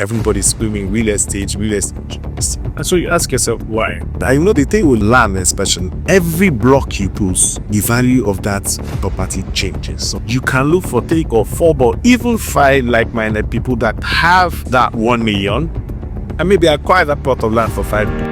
everybody's screaming real estate, real estate. And so you ask yourself, why? I know the thing with land, especially, every block you put, the value of that property changes. So you can look for 3 or 4, but even 5 like-minded people that have that 1 million and maybe acquire that plot of land for 5.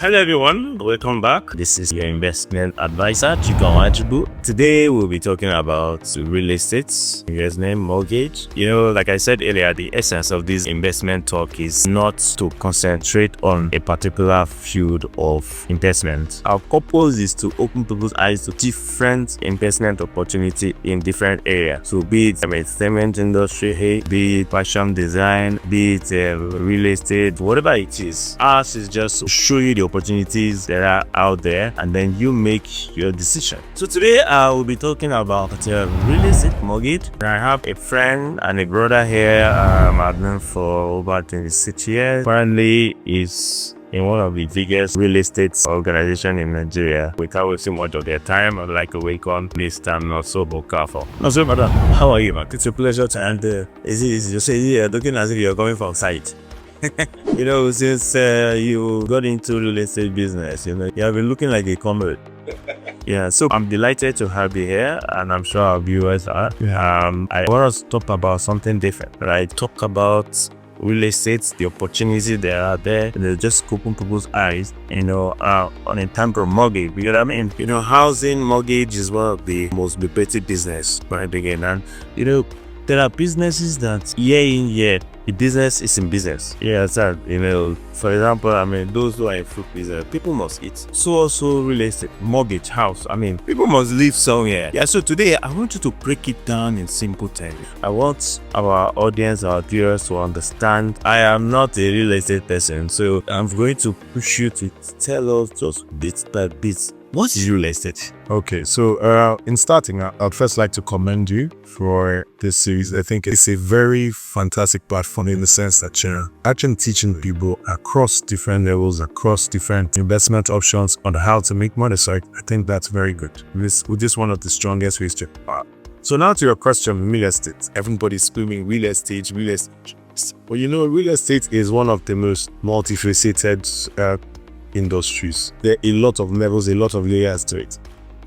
Hello everyone, welcome back. This is your investment advisor, Chuka Nwachukwu. Today we'll be talking about real estate, investment, mortgage. You know, like I said earlier, the essence of this investment talk is not to concentrate on a particular field of investment. Our purpose is to open people's eyes to different investment opportunity in different areas. So be it entertainment industry, be it fashion design, be it real estate, whatever it is. Ours is just to show you the opportunities that are out there and then you make your decision. So today I will be talking about real estate mortgage. I have a friend and a brother here I've known for over 26 years. Currently is in one of the biggest real estate organizations in Nigeria. Without wasting much of their time, I'd like to welcome Mr. NONSO OKAFOR. NONSO, brother, how are you, man? It's a pleasure to end. You're looking as if you're coming from site. You know, since you got into real estate business, you know, you have been looking like a comrade. Yeah, so I'm delighted to have you here, and I'm sure our viewers are. I want us to talk about something different, right? Talk about real estate, the opportunities that are there, and just open people's eyes, you know, on a term of mortgage. You know what I mean? You know, housing mortgage is one of the most lucrative business, right? Again, and you know, there are businesses that year in year, the business is in business. Yeah, sir. You know, for example, I mean, those who are in food business, people must eat. So also real estate, mortgage, house. I mean, people must live somewhere. Yeah, so today I want you to break it down in simple terms. I want our audience, our viewers to understand I am not a real estate person. So I'm going to push you to tell us just bit by bit. What is real estate? Okay, so in starting, I'd first like to commend you for this series. I think it's a very fantastic platform in the sense that you're actually teaching people across different levels, across different investment options on how to make money. So I think that's very good. This is one of the strongest ways to. So now to your question, real estate. Everybody's screaming real estate, real estate. Well, you know, real estate is one of the most multifaceted industries. There are a lot of levels, a lot of layers to it.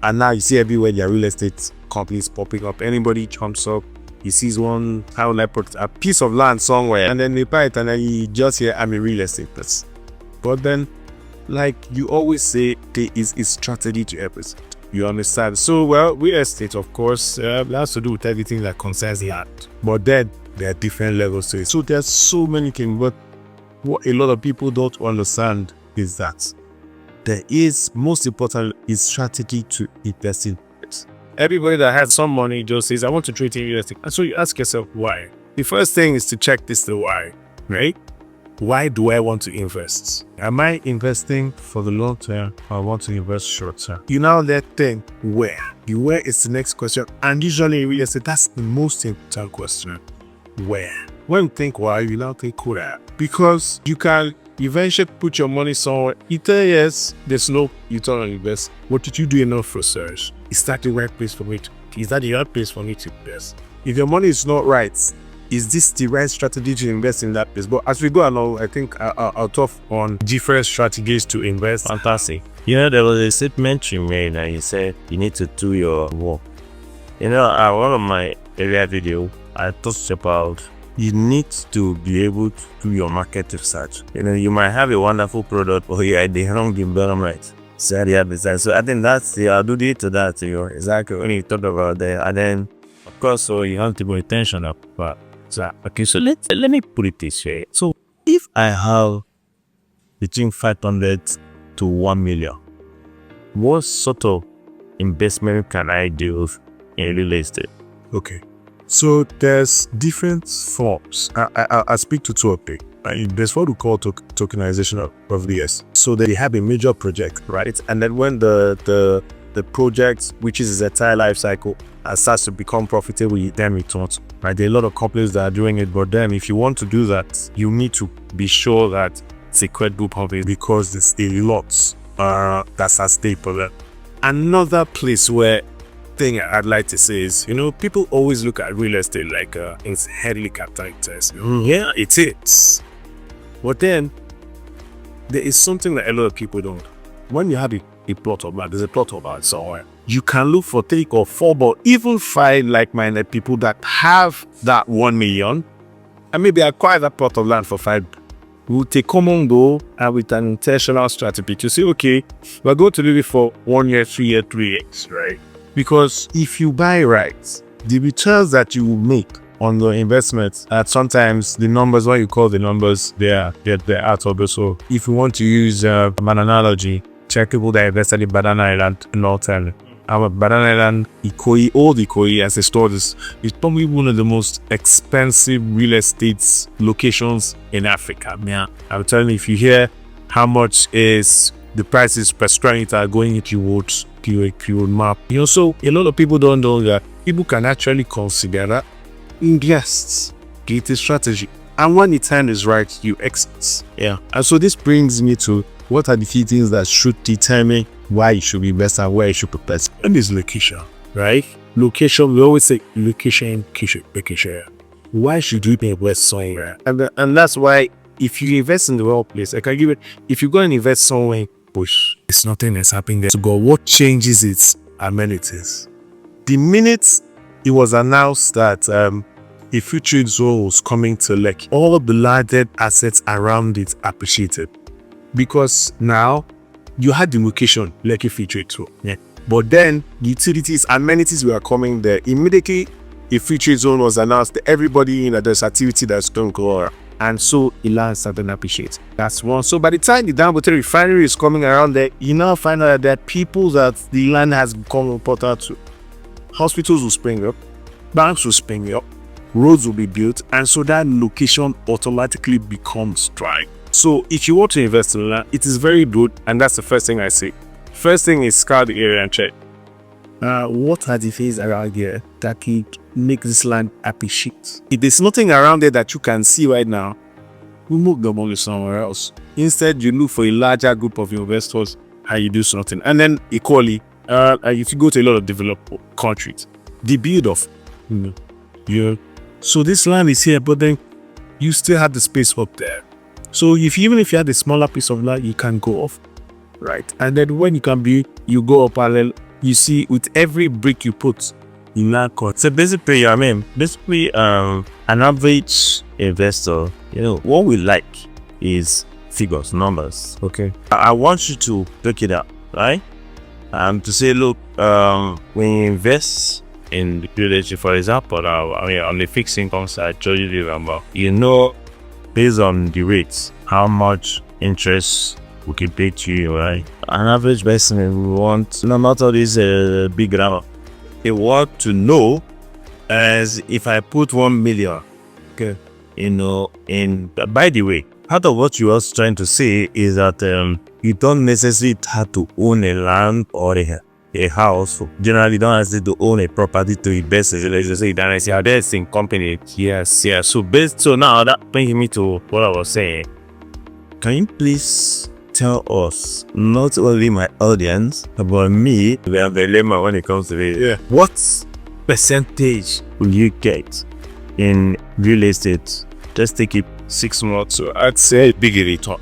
And now you see everywhere there are real estate companies popping up. Anybody jumps up, he sees one, how will I put a piece of land somewhere, and then they buy it, and then you just hear, I'm a real estate person. But then, like you always say, there is a strategy to everything. You understand? So, well, real estate, of course, has to do with everything that concerns the art. But then, there are different levels to it. So, there's so many things, but what a lot of people don't understand is that there is, most important, is strategy to invest in it. Everybody that has some money just says, I want to trade in real estate. And so you ask yourself, why? The first thing is to check the why, right? Why do I want to invest? Am I investing for the long term or I want to invest short term? You now let think where. The where is the next question. And usually in real estate, that's the most important question. Where? When you think why, you now think where. Because you can eventually put your money somewhere. You tell yes, there's no return on investment. What did you do enough research? Is that the right place for me to? Is that the right place for me to invest? If your money is not right, is this the right strategy to invest in that place? But as we go along, I think I'll talk on different strategies to invest. Fantastic. You know, there was a statement you made and you said you need to do your work. You know, one of my earlier video, I talked about you need to be able to do your market research. You know, you might have a wonderful product, but you're at the wrong environment. So I think that's I'll do it to that. You know, exactly when you talk about that, and then of course, so you have to pay attention up. But so okay, so let me put it this way. So if I have between 500 to 1 million, what sort of investment can I do in real estate? Okay. So there's different forms. I speak to 2 of them. There's what we call tokenization of VS. So they have a major project, right? And then when the project, which is its entire life cycle, starts to become profitable, then returns. Right? There are a lot of companies that are doing it, but then if you want to do that, you need to be sure that it's a credible company because there's a lot that's at stake for that. Another place where thing I'd like to say is, people always look at real estate like it's heavily capitalized. Yeah, it is. But then there is something that a lot of people don't. When you have a plot of land, there's a plot of land somewhere. You can look for 3 or 4, but even 5 like-minded people that have that 1 million and maybe acquire that plot of land for 5. We'll take common goal and with an intentional strategy to say, okay, we're going to do it for 1 year, 3 year, 3 years, right? Because if you buy right, the returns that you will make on the investments, sometimes the numbers, what you call the numbers, they're out of the. So if you want to use an analogy, check people that invested in Banana Island in North Island. Our Banana Island, old Ikoyi as a store, is probably one of the most expensive real estate locations in Africa. Yeah, I'm telling you, if you hear how much is the prices per square meter going into your map, so a lot of people don't know that people can actually consider that invest, get a strategy, and when the time is right, you exit. Yeah, and so this brings me to what are the key things that should determine why you should invest and where you should prepare. And is location, right? Location, we always say location. Why should you invest somewhere? And that's why if you invest in the wrong place, I can give it, if you go and invest somewhere in bush, it's nothing that's happening there. So go, what changes its amenities? The minute it was announced that a free trade zone was coming to Lekki, all of the landed assets around it appreciated. Because now you had the location, Lekki Free Trade Zone. Yeah. But then utilities, amenities were coming there. Immediately, a free trade zone was announced. Everybody there's activity that's going to go around. And so the land started to appreciate. That's one. So by the time the Dangote refinery is coming around there, you now find out that people that the land has become important to. Hospitals will spring up, banks will spring up, roads will be built, and so that location automatically becomes dry. So if you want to invest in land, it is very good, and that's the first thing I say. First thing is scour the area and check. What are the things around here that could make this land appreciate? If there's nothing around there that you can see right now, we move the money somewhere else. Instead, you look for a larger group of investors and you do something. And then equally, if you go to a lot of developed countries, the build of, so this land is here, but then you still have the space up there. So even if you had a smaller piece of land, you can go off, right? And then when you can build, you go up parallel. You see, with every brick you put, you now cut. So basically, an average investor, what we like is figures, numbers. Okay. I want you to look it up, right? To say, look, when you invest in the real estate, for example, on the fixed income side, based on the rates, how much interest we can pay to you, right? An average person we want, no matter this big grammar, they want to know as if I put 1 million, okay, by the way, part of what you are trying to say is that you don't necessarily have to own a land or a house. Generally, you don't have to own a property to invest in. Let's just say that I say invest in company. Yes. So now that brings me to what I was saying. Can you please tell us, not only my audience, but me, we have a dilemma when it comes to it. Yeah. What percentage will you get in real estate? Just take it 6 months. So I'd say bigger return.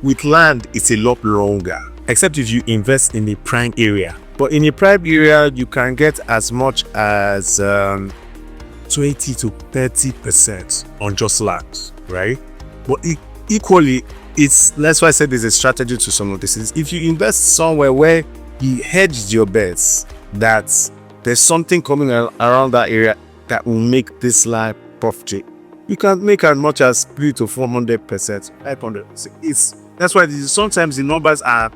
With land, it's a lot longer. Except if you invest in a prime area. But in a prime area, you can get as much as 20 to 30% on just land, right? But equally, that's why I said there's a strategy to some of this. If you invest somewhere where you hedged your bets, that there's something coming around that area that will make this land profitable, you can make as much as 300 to 400%, 500%. That's why sometimes the numbers are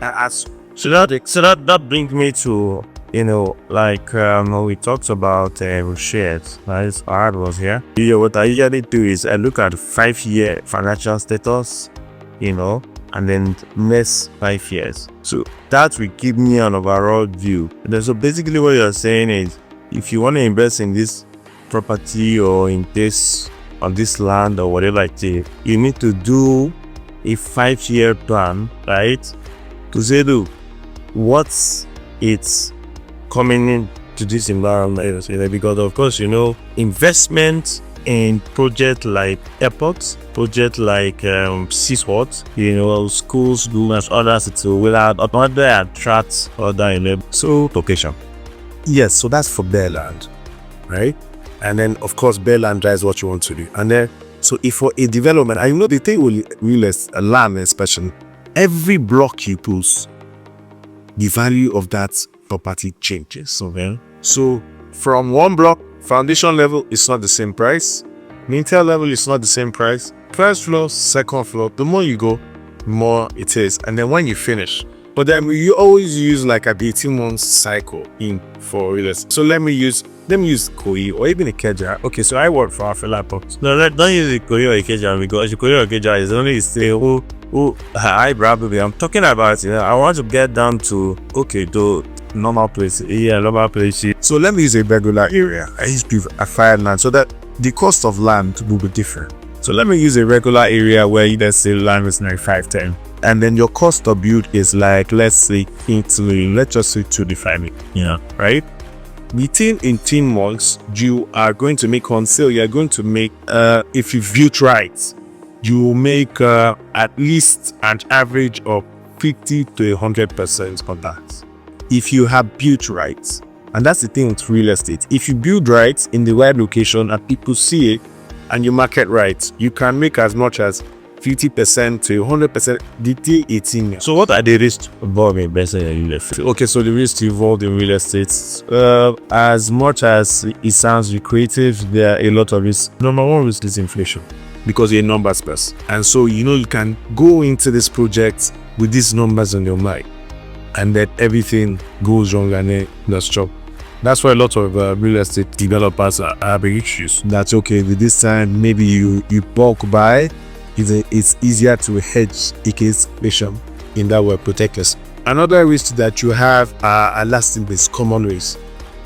as. So that brings me to we talked about shares. Right? Art was here. What I usually do is I look at 5-year financial status, and then next 5 years. So that will give me an overall view. So basically, what you're saying is, if you want to invest in this property or on this land or whatever it is, you need to do a 5-year plan, right? To say, look, what's it's coming into this environment, because of course, investment in projects like airports, projects like seasports, schools, schools, others, it will attract other location. Yes, so that's for bare land, right? And then of course bare land drives what you want to do. And then so if for a development, I know the thing will realize a land especially, every block you put, the value of that property changes. Okay. So from one block, foundation level is not the same price, lintel level is not the same price, first floor, second floor, the more you go, more it is. And then when you finish, but then you always use like a 18-month cycle in for real estate. So let me use Koi or even Ikeja. Okay, so I work for Afelapo. No, don't use the Koi or Ikeja, because Koi or Ikeja is only still I probably I'm talking about, I want to get down to normal places. Yeah, normal places. So let me use a regular area. I use a fire land so that the cost of land will be different. So let me use a regular area where let's say land is like 510. And then your cost of build is like, let's say, let's just say 2.5 million. Yeah. Right? Within 18 months, you are going to make on sale. You're going to make, if you build right, you will make at least an average of 50 to 100% on that. If you have built right, and that's the thing with real estate. If you build right in the right location and people see it, and you market right, you can make as much as 50% to 100% the 18 years. So what are the risks involved in investing in real estate? Okay, so the risks involved in real estate, as much as it sounds lucrative, there are a lot of risks. Number one risk is inflation, because you're a numbers person. And so, you can go into this project with these numbers on your mind, and then everything goes wrong and then that's trouble. That's why a lot of real estate developers are having issues. That's okay, with this time, maybe you bulk buy, it's easier to hedge against inflation in that way, protect us. Another risk that you have are lasting with common risk,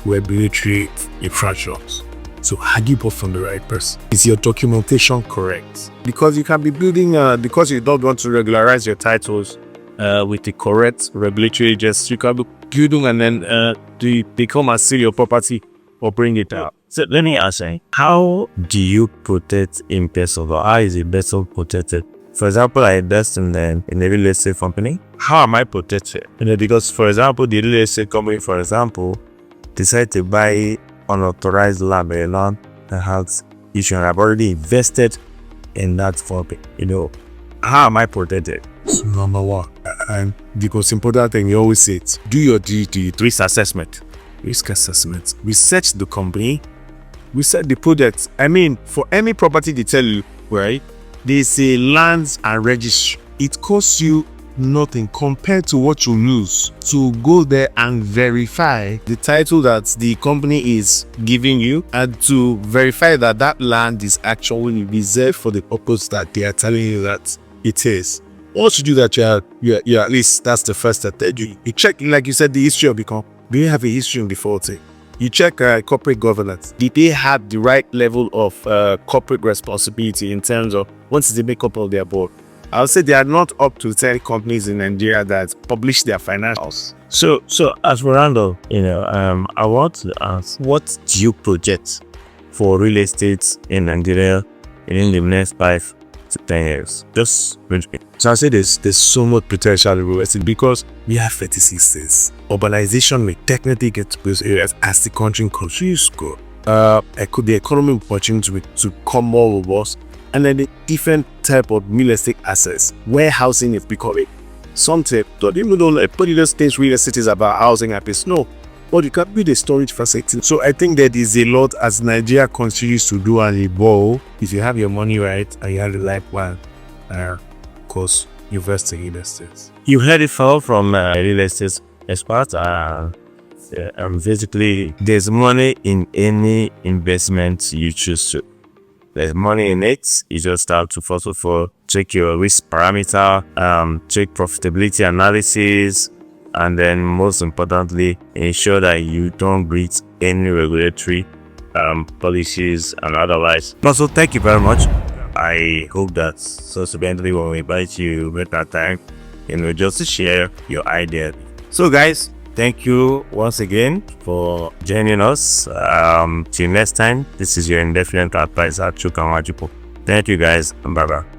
regulatory infractions. So how do you bought from the right person? Is your documentation correct? Because you can be building, because you don't want to regularize your titles with the correct regulatory agency, you can be building and then they come and steal your property or bring it out. So let me ask you, how do you protect investors, or how is investor protected? For example, I invest in a real estate company. How am I protected? Because, for example, the real estate company, for example, decide to buy unauthorized land, a land that has issue, and I've already invested in that company. How am I protected? So number one, and the most important thing you always say it, do your risk assessment. Risk assessment. Research the company, research the project. I mean, for any property they tell you, right, they say lands and registry. It costs you nothing compared to what you lose to go there and verify the title that the company is giving you, and to verify that that land is actually reserved for the purpose that they are telling you that it is. Once you do that, you're at least, that's the first step. You check, like you said, the history of the company. Do you have a history of defaulting? You check corporate governance. Did they have the right level of corporate responsibility in terms of once they make up of their board? I would say they are not up to 10 companies in Nigeria that publish their financials. So as for Randall, I want to ask, what do you project for real estate in Nigeria in the next 5 to 10 years? Just so I say there's so much potential in real estate because we have 36 states. Urbanization may technically get to those areas as the country continues to grow. The economy opportunity to come more robust, and then the different type of real estate assets where housing is becoming something. Don't even know like particular states real estate is about housing habits. No, but you can build a storage facility. So I think that is a lot as Nigeria continues to do and evolve. If you have your money right and you have the life plan, of course, invest in real estate. You heard it from real estate experts. Basically, there's money in any investment you choose to. There's money in it. You just have to first of all check your risk parameter, check profitability analysis, and then most importantly, ensure that you don't breach any regulatory policies and otherwise. Also, thank you very much. I hope that subsequently when we invite you at that time, just to share your ideas. So guys, thank you once again for joining us. Till next time, this is your investment advisor Chuka Nwachukwu. Thank you guys, and bye bye.